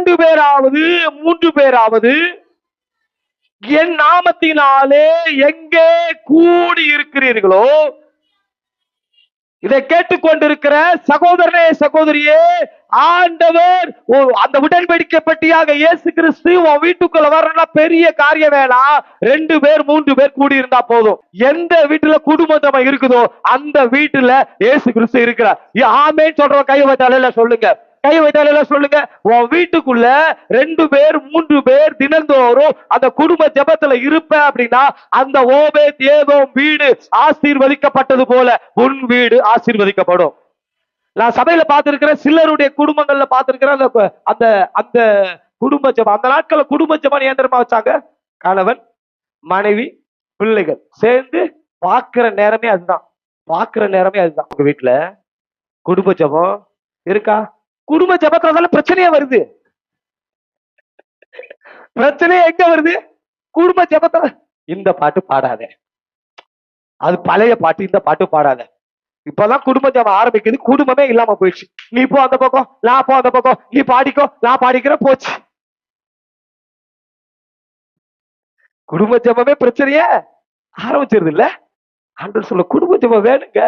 2 பேராவது 3 பேராவது என் நாமத்தினாலே எங்கே கூடி இருக்கிறீர்களோ, இதை கேட்டுக்கொண்டிருக்கிற சகோதரனே சகோதரியே, ஆண்டவர் அந்த உடன்படிக்கை பெட்டியாக இயேசு கிறிஸ்து உன் வீட்டுக்குள்ள வரணும்னா பெரிய காரியம் வேணாம். 2 பேர் 3 பேர் கூடி இருந்தா போதும். எந்த வீட்டுல குடும்பம் இருக்குதோ அந்த வீட்டுல இயேசு கிறிஸ்து இருக்கிறார். ஆமென் சொல்றவங்க கை வைத்தாலே சொல்லுங்க, கை வைத்தாலே சொல்லுங்க. உன் வீட்டுக்குள்ள 2 பேர் 3 பேர் தினந்தோறும் அந்த குடும்ப ஜெபத்துல இருப்ப அப்படின்னா அந்த ஓபேத் ஏதோம் வீடு ஆசீர்வதிக்கப்பட்டது போல உன் வீடு ஆசீர்வதிக்கப்படும். நான் சபையில பார்த்திருக்கிறேன், சிலருடைய குடும்பங்கள்ல பார்த்திருக்கிறேன். அந்த அந்த குடும்ப ஜெபம், அந்த நாட்கள்ல குடும்ப ஜெபம் ஏன் தெரியுமா வச்சாங்க? கணவன் மனைவி பிள்ளைகள் சேர்ந்து பார்க்கிற நேரமே அதுதான், பார்க்கிற நேரமே அதுதான். உங்க வீட்டுல குடும்ப ஜெபம் இருக்கா? குடும்ப ஜெபத்துல பிரச்சனையே வருது. பிரச்சனையே எங்க வருது? குடும்ப ஜெபத்துல. இந்த பாட்டு பாடாத, அது பழைய பாட்டு, இந்த பாட்டு பாடாத. இப்பதான் குடும்ப ஜெபம் ஆரம்பிக்குது, குடும்பமே இல்லாம போயிடுச்சு. நீ போ அந்த பக்கம், நான் போ அந்த பக்கம், நீ பாடிக்கோ நான் பாடிக்கிறேன், போச்சு. குடும்ப ஜெபமே பிரச்சனைய ஆரம்பிச்சிருது இல்ல. ஆண்டவர் சொல்ல குடும்ப ஜெபம் வேணுங்க.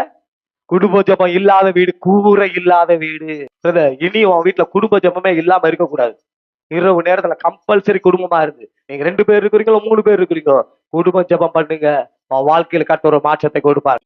குடும்ப ஜெபம் இல்லாத வீடு கூரை இல்லாத வீடு. இனி உன் வீட்டுல குடும்ப ஜெபமே இல்லாம இருக்க கூடாது. இரவு நேரத்துல கம்பல்சரி குடும்பமா இருந்து, நீங்க 2 பேர் இருக்கிறீங்களோ 3 பேர் இருக்கிறீங்களோ, குடும்ப ஜெபம் பண்ணுங்க. உன் வாழ்க்கையில கட்ட ஒரு மாற்றத்தை கொடுப்பார்.